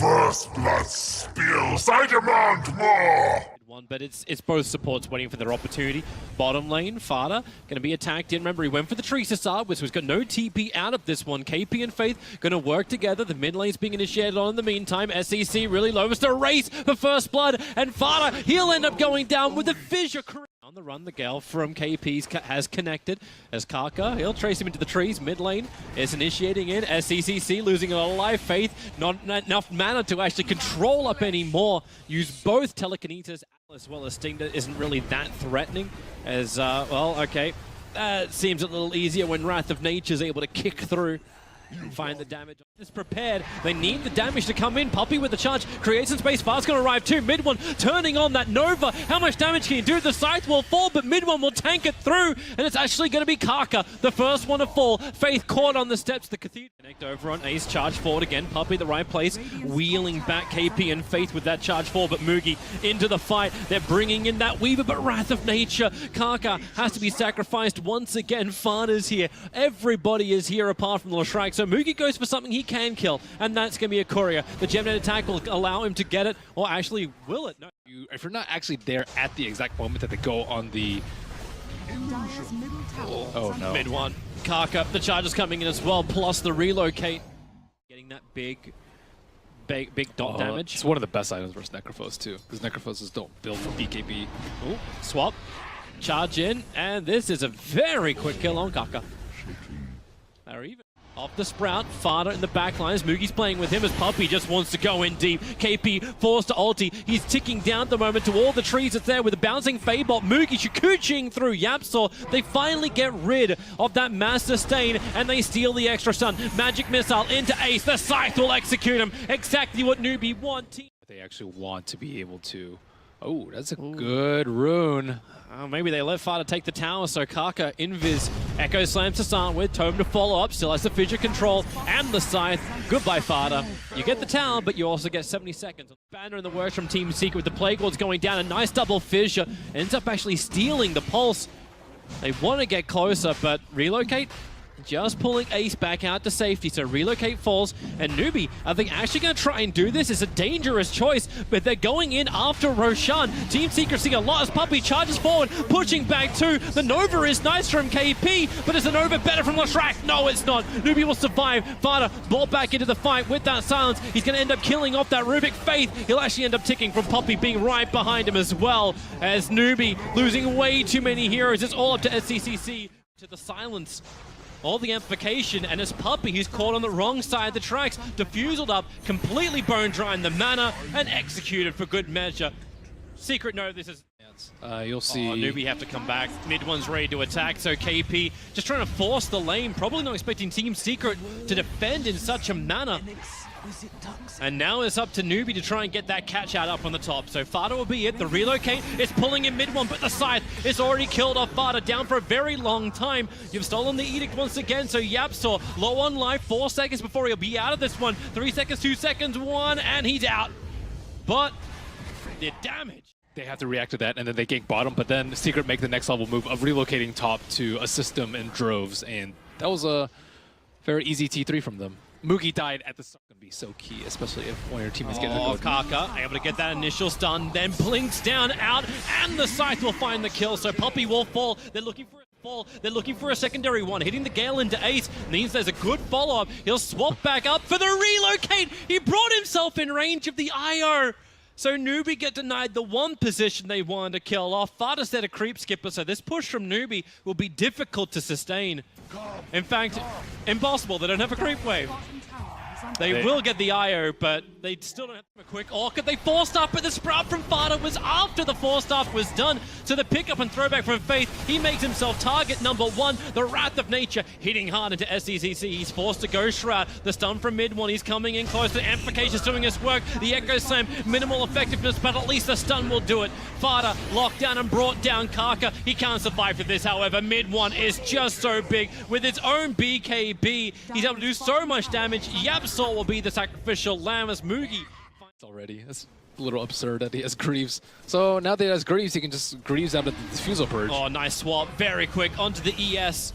First blood spills. I demand more. But it's both supports waiting for their opportunity. Bottom lane, Fada going to be attacked in. Remember, he went for the trees to start with, so he's got no TP out of this one. KP and Faith going to work together. The mid lane's being initiated on in the meantime. SEC really low. It's a race for first blood, and Fada, he'll end up going down with a fissure. On the run, the Gale from KP's has connected as Kaka, he'll trace him into the trees. Mid lane is initiating in. SECC losing a lot of life. Faith, not enough mana to actually control up anymore. Use both telekinesis as well as Sting isn't really that threatening as, well, okay. That seems a little easier when Wrath of Nature is able to kick through and find the damage. Is prepared. They need the damage to come in. Puppey with the charge creates some space. Fast's going to arrive too. Mid one turning on that Nova. How much damage can you do? The scythe will fall, but mid one will tank it through, and it's actually going to be Kaka, the first one to fall. Faith caught on the steps. The Cathedral connect over on Ace. Charge forward again. Puppey the right place, wheeling back KP and Faith with that charge forward, but Mugi into the fight. They're bringing in that Weaver, but Wrath of Nature. Kaka has to be sacrificed once again. Fada's here. Everybody is here apart from the Shrike. So Mugi goes for something he can kill, and that's going to be a courier. The Gemnet attack will allow him to get it, or actually will it? No. If you're not actually there at the exact moment that they go on the... Oh no. Mid one. Kaka, the charge is coming in as well, plus the relocate. Getting that big dot damage. It's one of the best items versus Necrophos too, because Necrophoses don't build for BKB. Ooh, swap. Charge in, and this is a very quick kill on Kaka. They're even. Off the Sprout, Fada in the back line as Mugi's playing with him as Puppey just wants to go in deep. KP forced to ulti. He's ticking down at the moment to all the trees that's there with a bouncing Fabot. Mugi Shikuchiing through Yapsaw. They finally get rid of that mass sustain and they steal the extra stun. Magic Missile into Ace. The Scythe will execute him. Exactly what NewBee wanted. They actually want to be able to... Oh, that's a good rune. Maybe they let Fada take the tower, so Kaka, Invis, Echo Slams to start with, Tome to follow up, still has the fissure control, and the Scythe. Goodbye, Fada. You get the tower, but you also get 70 seconds. Banner in the works from Team Secret with the Plague Lords going down, a nice double fissure. Ends up actually stealing the Pulse. They want to get closer, but relocate? Just pulling Ace back out to safety, so relocate falls, and NewBee, are they actually going to try and do this? It's a dangerous choice, but they're going in after Roshan. Team Secret seeing a lot as Puppey charges forward, pushing back too. The Nova is nice from KP, but is the Nova better from Lashrak? No, it's not. NewBee will survive. Fada brought back into the fight with that silence. He's going to end up killing off that Rubik. Faith, he'll actually end up ticking from Puppey being right behind him as well, as NewBee losing way too many heroes. It's all up to SCCC. To the silence. All the amplification, and as Puppey, he's caught on the wrong side of the tracks, diffused up, completely bone dry in the mana, and executed for good measure. Secret know this is... You'll see... NewBee have to come back. Mid one's ready to attack, so KP just trying to force the lane, probably not expecting Team Secret to defend in such a manner. And now it's up to NewBee to try and get that catch out up on the top. So Fada will be it. The relocate is pulling in mid one, but the Scythe is already killed off Fada down for a very long time. You've stolen the Edict once again, so Yapsaw low on life, 4 seconds before he'll be out of this one. 3 seconds, 2 seconds, 1, and he's out. But the damage. They have to react to that, and then they gank bottom, but then Secret make the next level move of relocating top to assist them in droves, and that was a very easy T3 from them. Mugi died at the start. Going to be so key, especially if one of your teammates get a Kaka able to get that initial stun, then blinks down, out, and the Scythe will find the kill. So Puppey will fall. They're looking for a fall. They're looking for a secondary one. Hitting the Gale into Ace means there's a good follow-up. He'll swap back up for the relocate. He brought himself in range of the IO. So NewBee get denied the one position they wanted to kill off. Fada said a creep skipper, so this push from NewBee will be difficult to sustain. In fact, impossible. They don't have a creep wave. They will get the IO, but they still don't have a quick orchid. They forced up, but the Sprout from Fada was after the forced off was done. So the pickup and throwback from Faith, he makes himself target number 1. The Wrath of Nature hitting hard into SCCC. He's forced to go Shroud. The stun from mid one, he's coming in close. The amplification's doing his work. The Echo Slam, minimal effectiveness, but at least the stun will do it. Fada locked down and brought down Kaka. He can't survive for this, however. Mid one is just so big. With its own BKB, he's able to do so much damage. Yapsaw will be the sacrificial lamb as Mugi. Already. That's a little absurd that he has Greaves. So now that he has Greaves, he can just Greaves out of the Diffusal Purge. Oh, nice swap. Very quick onto the ES.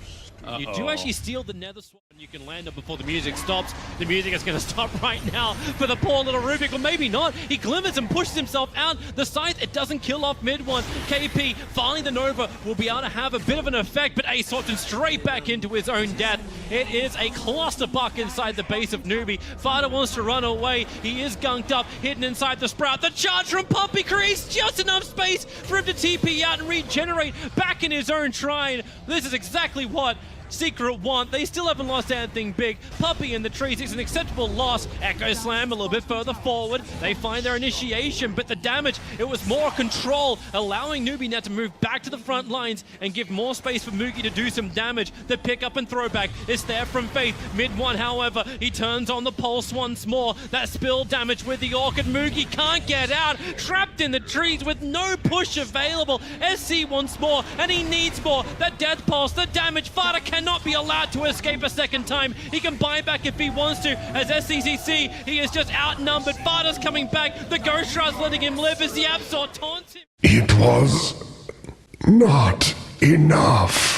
You do actually steal the nether sword and you can land it before the music stops. The music is going to stop right now for the poor little Rubik, or maybe not. He glimmers and pushes himself out. The scythe, it doesn't kill off mid one. KP, finally the Nova, will be able to have a bit of an effect, but Ace swapped him straight back into his own death. It is a clusterfuck inside the base of NewBee. Fada wants to run away. He is gunked up, hidden inside the Sprout. The charge from Puppey creates just enough space for him to TP out and regenerate back in his own shrine. This is exactly what Secret want. They still haven't lost anything big. Puppey in the trees, it's an acceptable loss. Echo Slam a little bit further forward. They find their initiation, but the damage, it was more control, allowing NewBee now to move back to the front lines and give more space for Moogie to do some damage. The pickup and throwback is there from Faith. Mid one, however, he turns on the pulse once more. That spill damage with the Orchid. Moogie can't get out, trapped in the trees with no push available. SC wants more, and he needs more. That death pulse, the damage, Fada cannot be allowed to escape a second time. He can buy back if he wants to. As SCCC, he is just outnumbered. Fada's coming back. The Ghost Shroud's letting him live as the Absol taunts him. It was not enough.